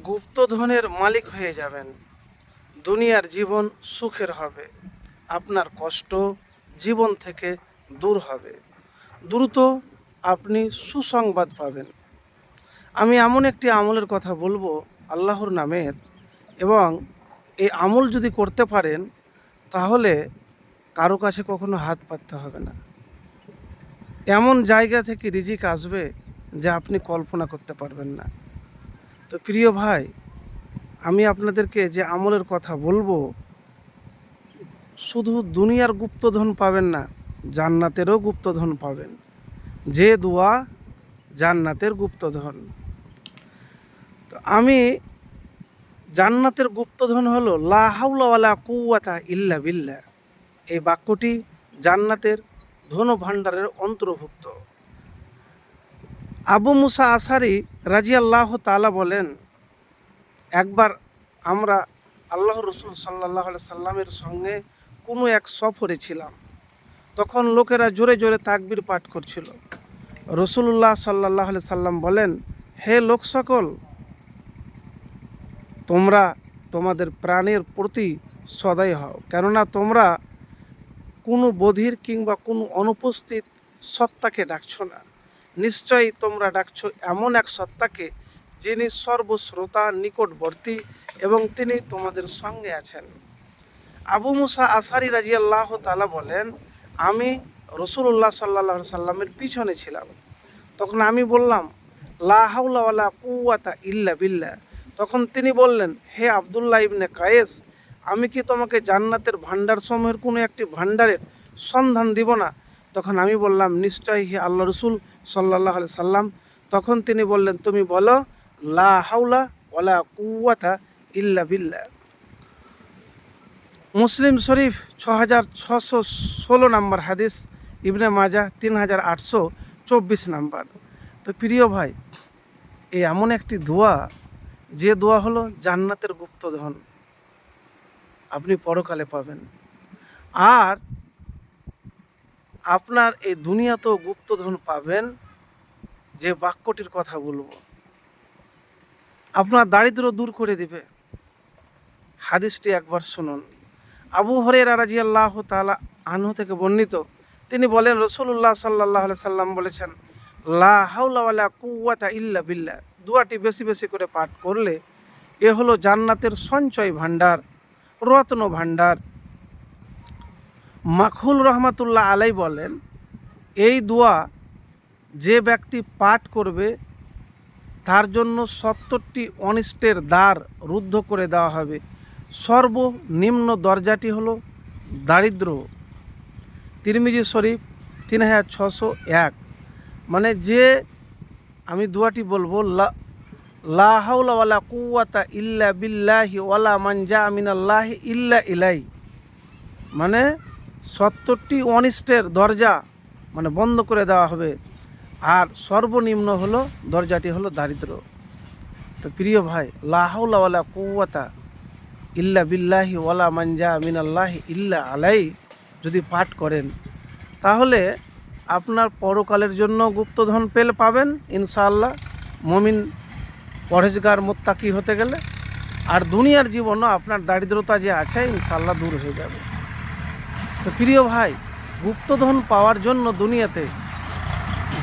গুপ্তধনের মালিক হয়ে যাবেন। দুনিয়ার জীবন সুখের হবে, আপনার কষ্ট জীবন থেকে দূর হবে, দ্রুত আপনি সুসংবাদ পাবেন। আমি এমন একটি আমলের কথা বলবো আল্লাহর নামের, এবং এই আমল যদি করতে পারেন তাহলে কারো কাছে কখনো হাত পাততে হবে না। এমন জায়গা থেকে রিজিক আসবে যা আপনি কল্পনা করতে পারবেন না। তো প্রিয় ভাই, আমি আপনাদেরকে যে আমলের কথা বলবো, শুধু দুনিয়ার গুপ্তধন পাবেন না, জান্নাতেরও গুপ্তধন পাবেন। যে দোয়া জান্নাতের গুপ্তধন। তো আমি জান্নাতের গুপ্তধন হলো লা হাওলা ওয়ালা কুওয়াতা ইল্লা বিল্লাহ। এই বাক্যটি জান্নাতের ধন ভাণ্ডারের অন্তর্ভুক্ত। আবু মুসা আশারি রাদিয়াল্লাহু তাআলা বলেন, একবার আমরা আল্লাহ রসুল সাল্লাল্লাহু আলাইহি সাল্লামের সঙ্গে কোনো এক সফরে ছিলাম। তখন লোকেরা জোরে জোরে তাকবীর পাঠ করছিল। রসুল্লাহ সাল্লাল্লাহু আলাইহি সাল্লাম বলেন, হে লোক সকল, তোমরা তোমাদের প্রাণের প্রতি সদয় হও, কেননা তোমরা কোনো বধির কিংবা কোনো অনুপস্থিত সত্তাকে ডাকছ না। নিশ্চয়ই তোমরা ডাকছ এমন এক সত্তাকে যিনি সর্বশ্রোতা, নিকটবর্তী এবং তিনি তোমাদের সঙ্গে আছেন। আবু মুসা আশারি রাদিয়াল্লাহু তাআলা বলেন, আমি রসুল্লাহ সাল্লাল্লাহু আলাইহি সাল্লামের পিছনে ছিলাম। তখন আমি বললাম, লা হাওলা ওয়ালা কুওয়াতা ইল্লা বিল্লাহ। তখন তিনি বললেন, হে আব্দুল্লাহ ইবনে কায়েস, আমি কি তোমাকে জান্নাতের ভাণ্ডার সমূহের কোনো একটি ভাণ্ডারের সন্ধান দিব না? তখন আমি বললাম, নিশ্চয়ই হে আল্লাহ রসুল সাল্লাল্লাহু আলাইহি সাল্লাম। তখন তিনি বললেন, তুমি বলো, লা হাওলা ওয়ালা কুওয়াতা ইল্লা বিল্লাহ। মুসলিম শরীফ 6616 নম্বর হাদিস, ইবনে মাজাহ 3824 নম্বর। তো প্রিয় ভাই, এই এমন একটি দোয়া, যে দোয়া হলো জান্নাতের গুপ্তধন, আপনি পরকালে পাবেন। আর আপনার এই দুনিয়াতেও গুপ্তধন পাবেন। যে বাক্যটির কথা বলবো আপনার দারিদ্র্য দূর করে দিবে। হাদিসটি একবার শুনুন। আবু হুরায়রা রাদিয়াল্লাহু তাআলা আনহু থেকে বর্ণিত, তিনি বলেন, রাসূলুল্লাহ সাল্লাল্লাহু আলাইহি সাল্লাম বলেছেন, লা হাওলা ওয়ালা কুওয়াতা ইল্লা বিল্লাহ। দোয়াটি বেশি বেশি করে পাঠ করলে এ হলো জান্নাতের সঞ্চয় ভাণ্ডার, রত্ন ভাণ্ডার। মাখুল রহমাতুল্লাহ আলাই বলেন, এই দোয়া যে ব্যক্তি পাঠ করবে তার জন্য 70টি অনিষ্টের দ্বার রুদ্ধ করে দেওয়া হবে। সর্বনিম্ন দরজাটি হলো দারিদ্র। তিরমিজি শরীফ 3601। মানে যে আমি দোয়াটি বলবো, লা হাওলা ওয়ালা কুওয়াতা ইল্লা বিল্লাহি ওয়ালা মানজা মিনাল্লাহি ইল্লা ইলাই। মানে 70টি অনিষ্টের দরজা মানে বন্ধ করে দেওয়া হবে, আর সর্বনিম্ন হলো দরজাটি হলো দারিদ্র। তো প্রিয় ভাই, লা হাওলা ওয়ালা কুওয়াতা ইল্লা বিল্লাহি ওয়ালা মানজা মিনাল্লাহি ইল্লা আলাই যদি পাঠ করেন, তাহলে আপনার পরকালের জন্য গুপ্তধন পাবেন ইনশাআল্লাহ, মুমিন পরহেজগার মুত্তাকি হতে গেলে। আর দুনিয়ার জীবনও আপনার দারিদ্রতা যে আছে ইনশাআল্লাহ দূর হয়ে যাবে। তো প্রিয় ভাই, গুপ্তধন পাওয়ার জন্য দুনিয়াতে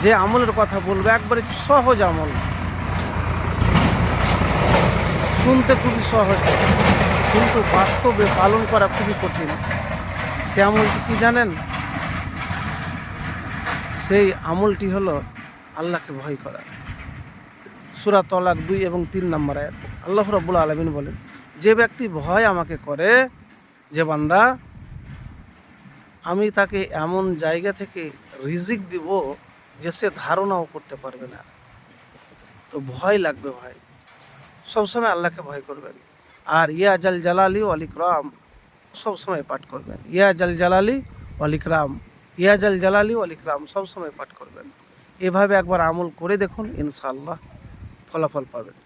যে আমলের কথা বলবো, একবারে সহজ আমল, শুনতে খুবই সহজ কিন্তু বাস্তবে পালন করা খুবই কঠিন। সে আমলটি কি জানেন? সেই আমলটি হলো আল্লাহকে ভয় করা। সূরা তলাক 2 এবং 3 নম্বর আয়াত। আল্লাহ রাব্বুল আলামিন বলেন, যে ব্যক্তি ভয় আমাকে করে, যে বান্দা, আমি তাকে এমন জায়গা থেকে রিজিক দিব যে সে ধারণাও করতে পারবে না। তো ভয় লাগবে ভাই, সবসময় আল্লাহকে ভয় করবেন। আর ইয়া জাল জালালি ওয়াল ইকরাম সবসময় পাঠ করবেন। ইয়া জাল জালালি ওয়াল ইকরাম, ইয়া জাল জালালি ওয়াল ইকরাম সবসময় পাঠ করবেন। এভাবে একবার আমল করে দেখুন, ইনশাআল্লাহ ফলাফল পাবেন।